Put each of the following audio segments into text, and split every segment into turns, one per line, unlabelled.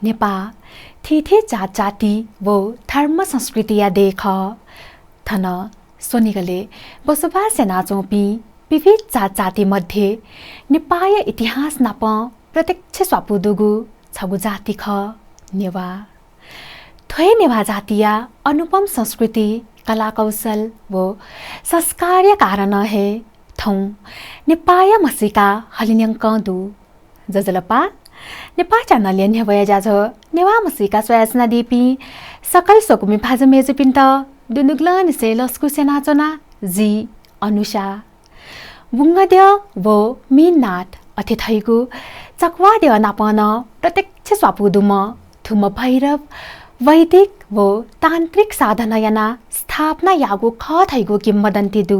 नेपा थिथे जात जाति वो धर्म संस्कृतिया देख थन सोनिगले बसोबास नाचौपी विविध जात जाति मध्ये नेपाय इतिहास नाप प्रत्यक्ष स्वापुदुगु छगु जाति ख नेवा थोय नेवा जातिया अनुपम संस्कृति कला कौशल वो संस्कार्य कारण है थौ नेपाय मसिका हलिन्यंक दु जजलपा नेपा च्यानलले नेवया जाझ नेवा मसिका स्वयासना दिपी सकल सकुमी फाज मेजुपिन्त दुनुग्ला निसे लस्कु सेनाचना जी अनुषा बुङ्गद्य वो मीननाथ अथिथैगु चकवाद्य नापन प्रत्यक्ष स्वापुदुम थुम भैरव वैदिक वो तान्त्रिक साधना याना स्थापना यागु ख थैगु किम्वदन्ती दु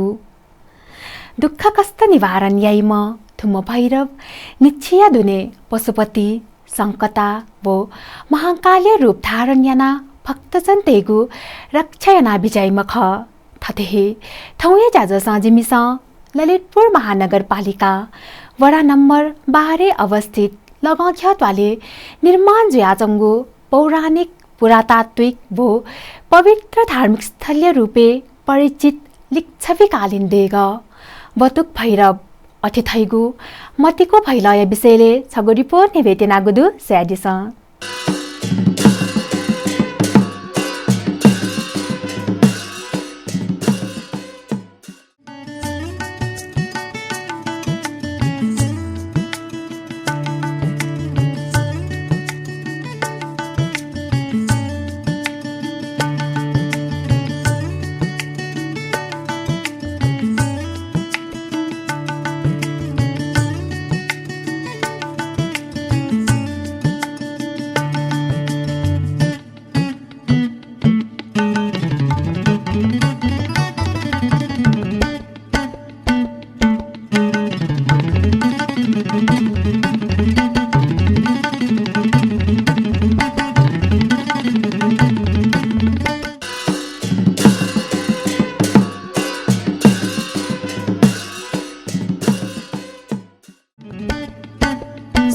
दुःख कष्ट निवारण याइम थुम भैरव निच्छिया दुने पशुपति संकता वो महाकाल्य रूप धारण याना भक्तजन तेगु रक्षा याना विजयम ख थथे ठौये जाज साजिमिस ललितपुर महानगरपालिका वडा नम्बर 12 अवस्थित लगाख्यातवाले निर्माण जुयाचंगु पौराणिक पुरातात्विक वो पवित्र धार्मिक स्थलीय रूपे परिचित लिच्छविकालीन देग बतुक भैरव अथिथैगु मतिको भैलय विषयले छगु रिपोर्ट निवेदनागुदु स्यादिस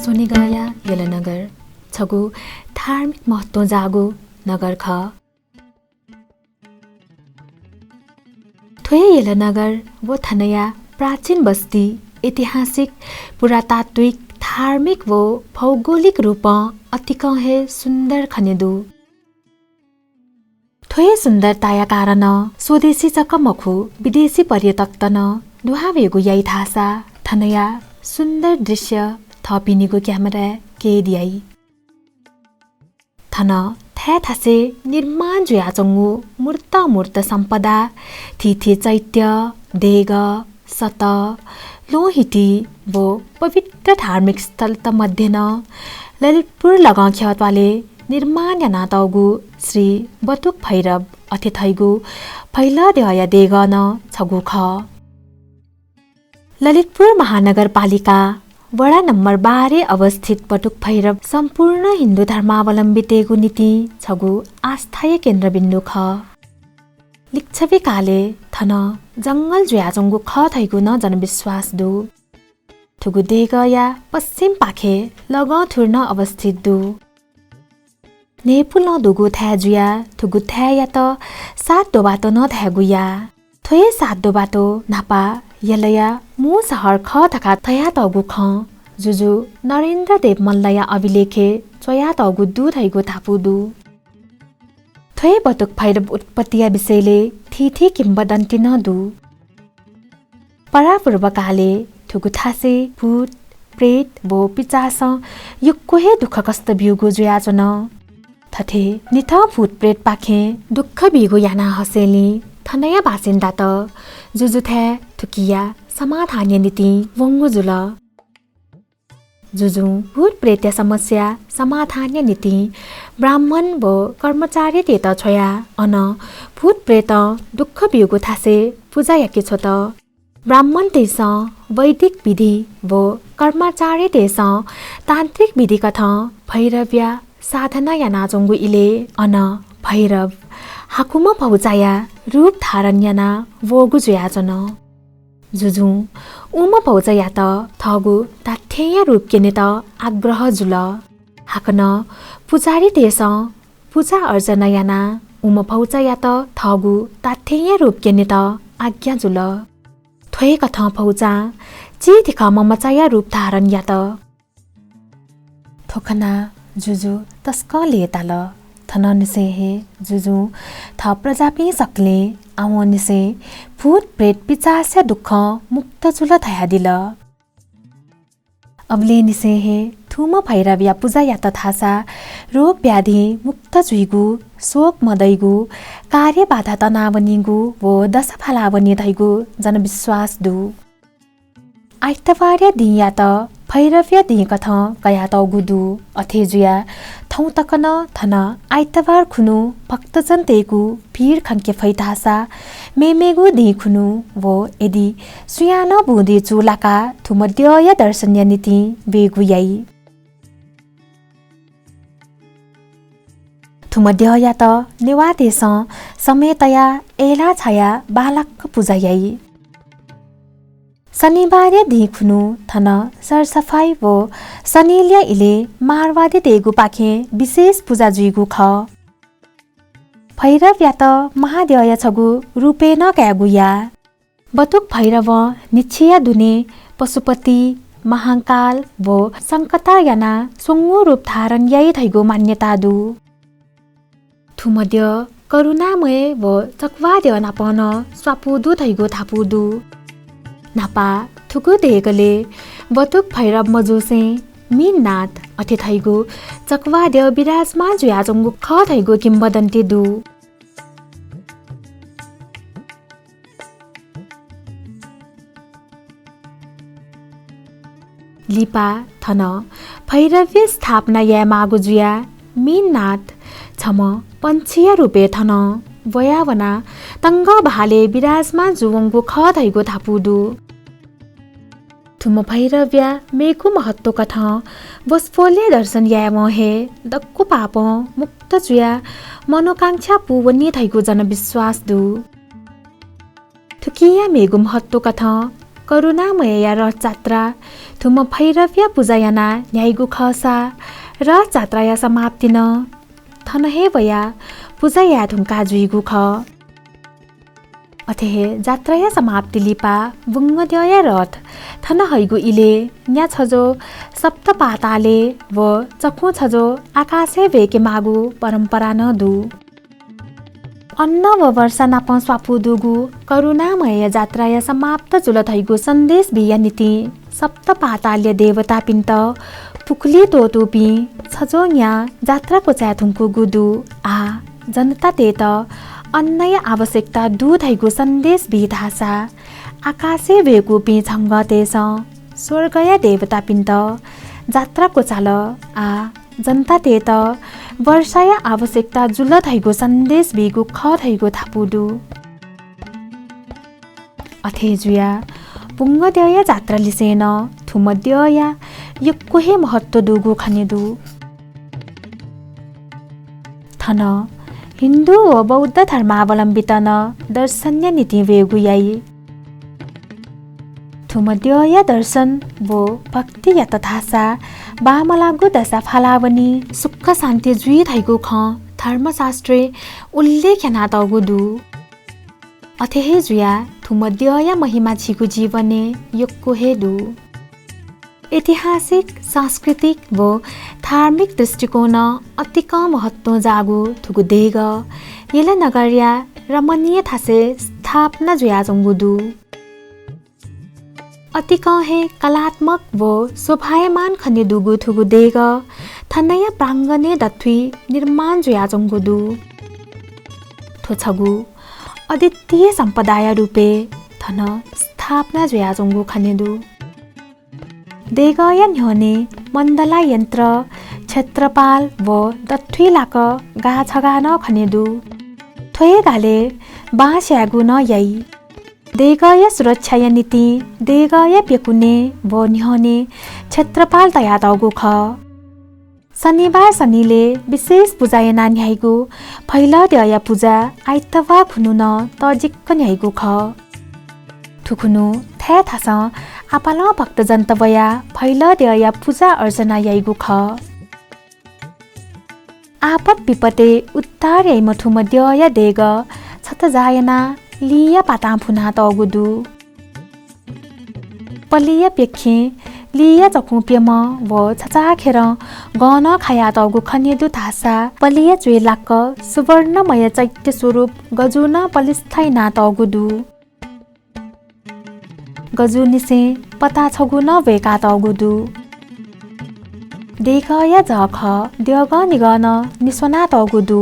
सोनिगाया यलनगर छगु धार्मिक महत्व जागु नगर ख थोय यलनगर वो थनया प्राचीन बस्ती ऐतिहासिक पुरातात्विक धार्मिक वो भौगोलिक रूप अतिक हे सुन्दर खनेदु थोय सुन्दरताया कारण स्वदेशी चकमखु विदेशी पर्यटक तन दुहावेगु याइ थासा थनया सुन्दर दृश्य थपिनीको क्यामेरा के दियाई थन थ्या थासे निर्माण जुयाचंगु मूर्त सम्पदा थिथे चैत्य देग सत लोहिटी वो पवित्र धार्मिक स्थल त मध्य न ललितपुर लगाख्यातवाले निर्माण याना तौगु श्री बतुक भैरव अथिथैगु भैला देय देगन छगु ख ललितपुर महानगरपालिका वडा नम्बर 12 अवस्थित बटुक भैरव सम्पूर्ण हिन्दू धर्मावलम्बितेगु नीति छगु आस्थाय केन्द्रबिन्दु ख लिच्छवी काले थन जंगल जुयाचंगु ख थैगु न जनविश्वास दु थुगु देगया पश्चिम पाखे लग थुर्न अवस्थित दु नेपुल न दुगु थ्या जुया थुगु थ्या या त सात दो बाटो न थ्यागुया थोय सात दो बाटो नापा यलया मु सहर ख थका थया तगु ख जुजु नरेन्द्र देव मल्लया अभिलेखे चया तगु दु थैगु थापु दु थोय बतुक भैरव उत्पत्तिया विषयले थिथि किम्वदन्ती न दु परापूर्वकाले थुगु थासे भूत प्रेत वो पिचास युक्को हे दुःख कष्ट बिउगु जुयाचन थथे निथ भूत प्रेत पाखे दुःख बिगु याना हसेली थनया बासिन्दा त जुजु थ्या थुकिया समाधान्य नीति वंगु जुल जुजु भूत प्रेत्य समस्या समाधान्य नीति ब्राह्मण वो कर्मचारी ते त छोया अन भूत प्रेत दुःख बिउगु थासे पूजा याके छ त ब्राह्मण तेस वैदिक विधि वो कर्मचारी तेस तान्त्रिक विधि कथ भैरव्य साधना या नाचंगु इले अन भैरव हाकुम पहुचाया रूप धारण याना वोगु जुयाचन जुजु उम पहुचाया त थगु ताथेया रूप केने त आग्रह जुल हाकन पुजारी देश पूजा अर्चना याना उम फौचा या त थगु ताथेय रूप केने त आज्ञा जुल थोए कथ फौचा ची दिख ममचाया रूप धारण या त थोखना जुजु तस्क लेताल थन निसे हे जुजु थ प्रजापि सकले आउ निसे भूत प्रेत पिचास्य दुःख मुक्त जुल थया दिल अबले निसे हे थुम भैरव या पूजा या त थासा रोग व्याधि मुक्त जुइगु शोक मदैगु कार्य बाधा तनावनिगु वो दश फलावनि धैगु जनविश्वास दु आइतबार दिया त भैरव्य दिए कथ कया त गुदु अथेजुया थौ तकन थन आइतबार खुनु भक्तजन तेगु भीड़ खन्के फैतासा मेमेगु दि खुनु वो यदि सुयान बुदि चुलाका थुमद्यय दर्शन्य नीति बेगु याई थुमद्यय त नेवा देश समेतया एला छाया बालक पूजा याई शनिबार दिखुनु थन सरसफाई वो शनिल्या इले मारवादी देगु पाखे विशेष पूजा जुइगु ख भैरव या त महादेय छगु रूपे न क्यागुया बतुक भैरव निश्चय दुने पशुपति महाकाल वो संकटा याना सोंगु रूप धारण यही धैगु मान्यता दु थुमद्य करुणामय वो चकवाद्य नापन स्वापुदु धैगु थापुदु नापा थुकु देगले बतुक भैरव मजुसे मीननाथ अथे थैगु चकवाद्य विराजमान जुयाजंगु ख थैगु किम्बदन्ती दु लिपा थन भैरव्य स्थापना या मागु जुया मीननाथ छम पञ्चिया रूपे थन वयावना तंग भाले विराजमान जुवंगु ख धैगु थापुदु थुम भैरव्य मेकु महत्व कथ बसफोले दर्शन या महे दक्कु पाप मुक्त जुया मनोकांक्षा पुवनी धैगु जनविश्वास दु थुकिया मेगु महत्व कथ करुणामय या र जात्रा थुम भैरव्य पूजायाना न्यायगु खसा र जात्रा या समाप्तिन थनहे वया पूजा या धुमका जुइगु ख अथे जात्राया समाप्ति लिपा बुङ्गद्य रथ थन हैगु इले न्या छजो सप्त पाताले व चकु छजो आकाशे वेके मागु परम्परा न दु अन्न व वर्षा नाप स्वापु दुगु करुणामय जात्राया समाप्त जुल थैगु सन्देश बिया नीति सप्त पाताल्य देवता पिन्त पुक्ली तोतुपी छजो न्या जात्राको च्याथुङको गुदु आ जनता तेत अन्नय आवश्यकता दुधैगु सन्देश बिधासा आकाशे वेगु पिछंग तेस स्वर्गय देवता पिन्त जात्राको चाल आ जनता तेत वर्षाय आवश्यकता जुल धैगु सन्देश बिगु ख धैगु थापुदु अथेजुया पुङ्गद्य जात्रा लिसेन थुमद्य यक्कोहे महत्व दुगु खनेदु थन हिन्दू व बौद्ध धर्मावलम्बितन दर्शन्य नीति वेगुयाई थुमद्य दर्शन वो भक्ति या तथासा बामलागु दशा फलावनी सुख शान्ति जुइ धैगु ख धर्मशास्त्रे उल्लेख नातगु दु अथेहे जुया थुमद्य महिमा छिगु जीवने यक्को हेदु ऐतिहासिक सांस्कृतिक व धार्मिक दृष्टिकोण अतिक महत्व जागु थुगु देग येला नगरिया रमणीय थासे स्थापना जुया जंगुदु अतिक हे कलात्मक व शोभायमान खने दुगु थुगु देग थनय प्राङ्गणे दथुई निर्माण जुया जंगुदु थोछगु अद्वितीय सम्पदाय रूपे थन स्थापना जुया जंगु खनेदु देगय न्ह्योने मण्डला यन्त्र क्षेत्रपाल व दथुइलाक गाछगान खनेदु थोए गाले बाँस्यागु न यई देगय सुरक्षाय नीति देगय पेकुने व न्ह्योने क्षेत्रपाल तया दगु ख शनिबार शनिले विशेष पूजाय नान्याइगु फैलद्य पूजा आइतबार खुनु न तजिक्क न्याइगु ख थुखुनु थ्या थास आपाल भक्तजन तवया फैलद्य पूजा अर्चना याइगु ख आपत विपते उत्तार्यै मठु मध्यय देग छत जायना लिया पातां फुना तगुदु पलिया पेखे लिया चकुप्यम व छचाखेर गन खाया तगु खनेदु थासा पलिया चुए लाक्क सुवर्णमय चैत्य स्वरूप गजुन पलिस्थाइ ना तगुदु गजु निसे पता छगुन वेका तगुदु देख या जख देग निगन निसोना तगुदु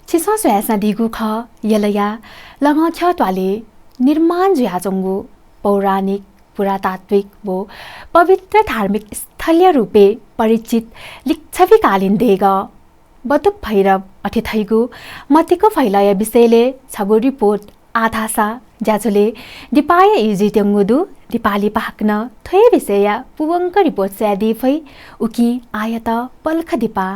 छिसो स्यासा दिगु ख यलया लङ छ ट्वाले निर्माण ज्याजंगु पौराणिक पुरातात्विक वो पवित्र धार्मिक स्थलीय रूपे परिचित लिच्छविकालीन देग बतुक भैरव अठेथैगु मतिको फैलय विषयले छगु रिपोर्ट आधासा ज्याझोले दिपाय इजित्यंगुदु दिपाली पाक्न थै विषय पुवंक रिपोर्ट स्यादी फै उकी आयत पल्ख दिपा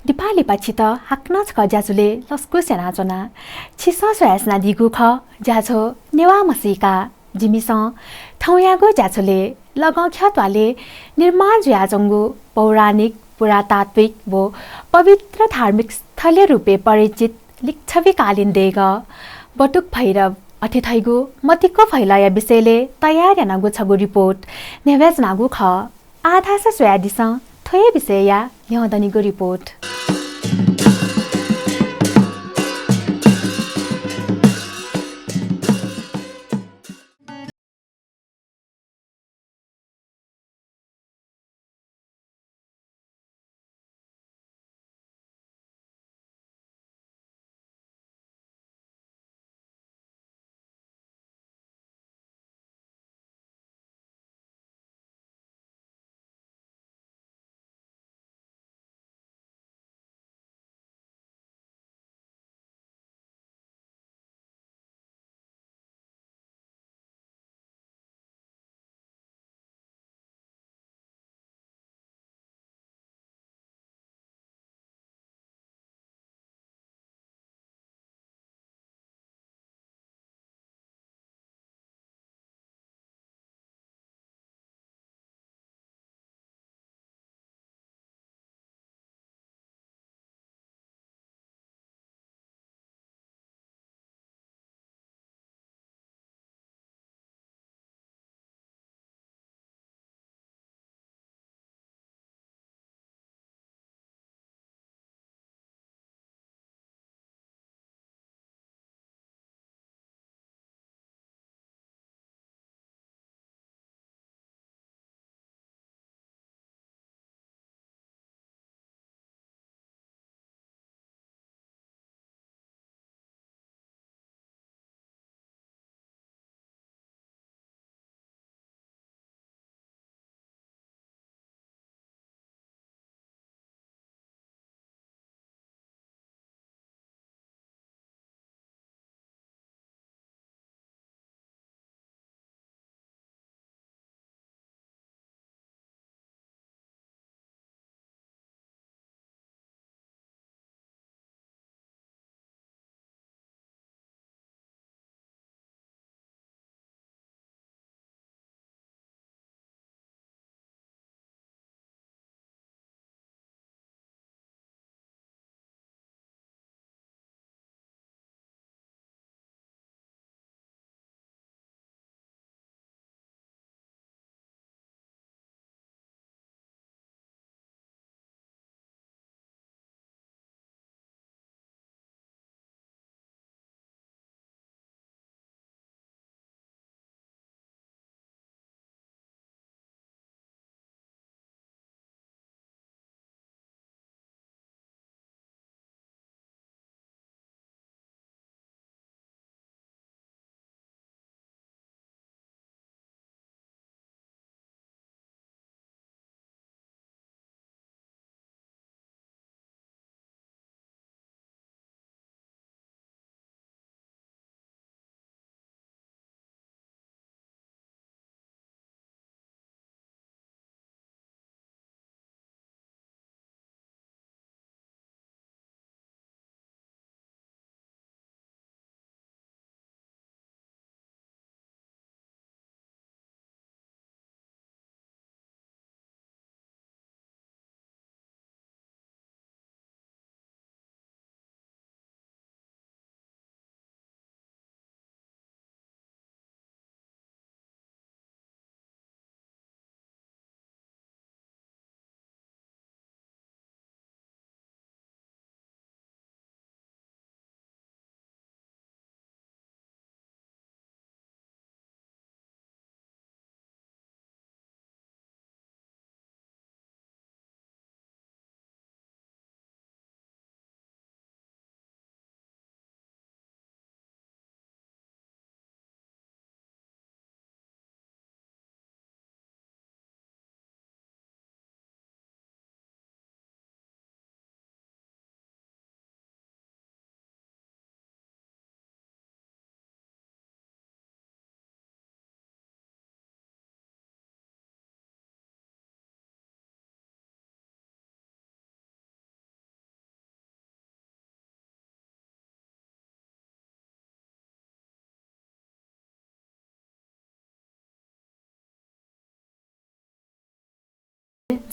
दिपाली पछि त हाक्न छ ज्याझोले लस्कु सेनाचोना छिस स्यासना दिगु ख ज्याझो नेवा मसिका जिमिस ठौयागो ज्याझोले लगख्या ट्वाले निर्माण ज्याजंगु पौराणिक पुरातात्विक वो पवित्र धार्मिक स्थलीय रूपे परिचित लिच्छविकालीन देग बटुक भैरव अठेथैगु मतिको फैलय विषयले तयार यानागु छगु रिपोर्ट नेवेज नागु ख आधा स स्यादिस थोय विषय यहदनिगु रिपोर्ट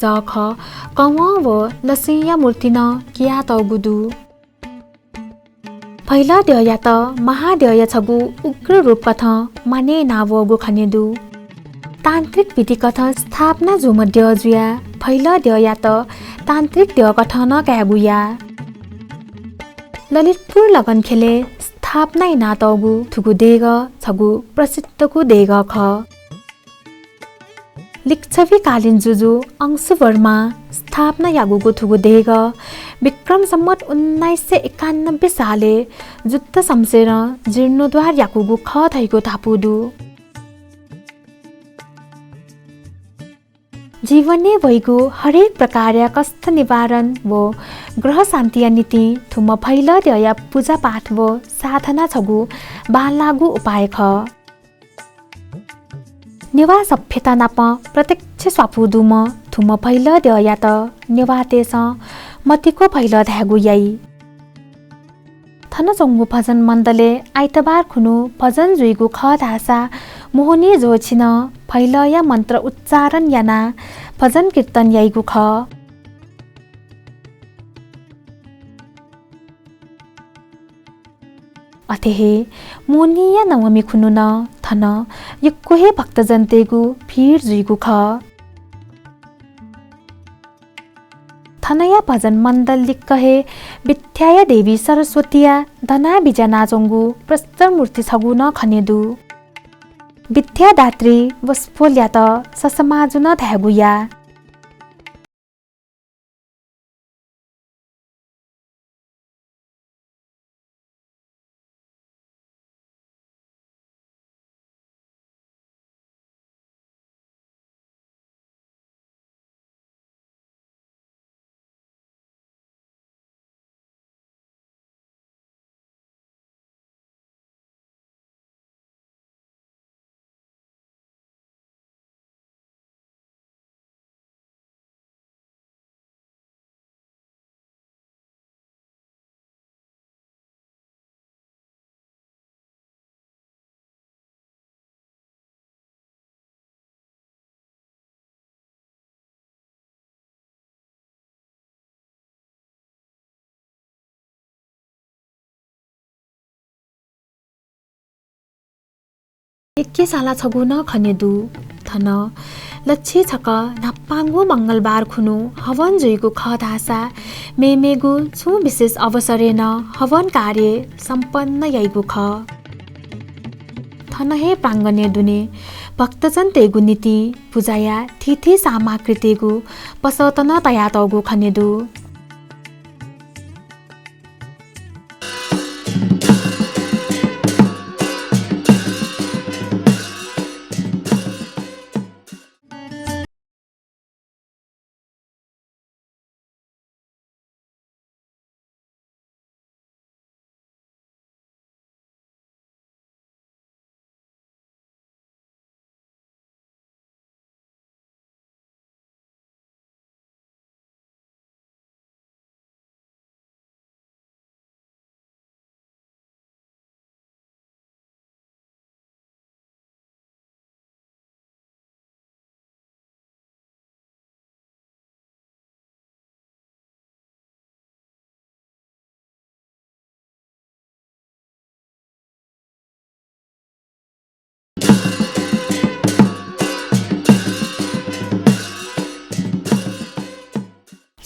जख कव व लसिया मूर्तिन किया त गुदु फैला देया त महादेय छगु उग्र रूप कथ माने नाव गु खनेदु तान्त्रिक विधि कथ स्थापना जुमध्य जुया फैला देया त तान्त्रिक देय कथ न क्यागुया ललितपुर लगन खेले स्थापना नातगु थुगु देग छगु प्रसिद्धगु देग ख लिच्छवी कालीन जुजु अंशु वर्मा स्थापना यागुगु थुगु देग विक्रम सम्मत 1991 साले जुत्त सम्सेर जीर्णोद्वार यागुगु ख थैगु थापुदु जीवने वैगु हरेक प्रकार कष्ट निवारण व ग्रह शान्ति नीति थुम फैल दया पूजा पाठ व साधना छगु बालागु उपाय ख नेवा सभ्यता नाप प्रत्यक्ष स्वापुदुम थुम फैल दया त नेवा तेस मतिको फैल धागु याई थन चंगु भजन मण्डले आइतबार खुनु भजन जुइगु ख धासा मोहनी जोछिन फैलया मन्त्र उच्चारण याना भजन कीर्तन याइगु ख अथेहे मोनिया नवमी खुनु न थन यक्कोहे भक्तजन तेगु भीड जुइगु ख थनया भजन मण्डल लिक्कहे विद्याया देवी सरस्वतीया धना बिजना जोंगु प्रस्तर मूर्ति छगु न खनेदु विद्यादात्री वस्फोल्या त ससमाजुन धागुया एके साला छगु न खनेदु थन लच्छी छक नप्पाङ्गु मंगलबार खुनु हवन जुइगु ख धासा मेमेगु छु विशेष अवसरेन हवन कार्य सम्पन्न याइगु ख थन हे प्राङ्गने दुने भक्तजन तेगु नीति पूजाया थिथि सामग्री तेगु पसतन तया तगु खनेदु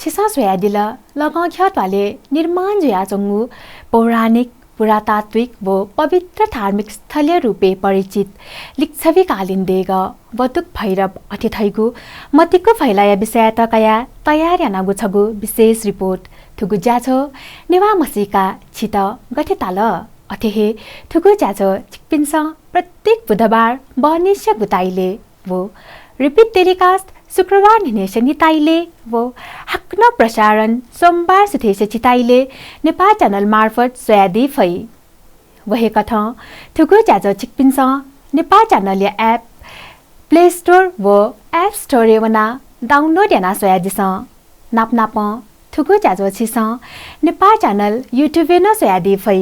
छिसा सोयादिल लगाख्यातवाले निर्माण जुयाचंगु पौराणिक पुरातात्विक व पवित्र धार्मिक स्थलीय रूपे परिचित लिच्छवीकालीन देग बतुक भैरव अतिथैगु मतिको फैलाया विषय तकया तयार यानागु छगु विशेष रिपोर्ट थुगु ज्याछो नेवा मसिका छित गठेताल अथेहे थुगु ज्याछो चिकपिन्स प्रत्येक बुधबार बनिष्य गुताइले वो रिपिट टेलिकास्ट शुक्रबार निनेश निताइले वो हक्न प्रसारण सोमबार सुथेश चिताइले नेपाल च्यानल मार्फत सोयादी फै वहे कथ थुगु ज्याजो चिकपिन्स Nepal channel app play store व एप स्टोर वना डाउनलोड याना सोयादिस नाप थुगु ज्याजो छिस नेपाल च्यानल युट्युब न सोयादी फै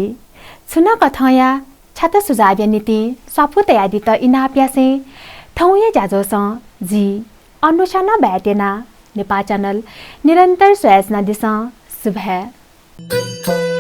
छुना कथया छाता सुझाव नीति स्वापु तयादी त इनाप्यासे ठौया ज्याजो स जी अनुसाना ब्याटेना नेपाल च्यानल निरन्तर सोयाजना दिस शुभ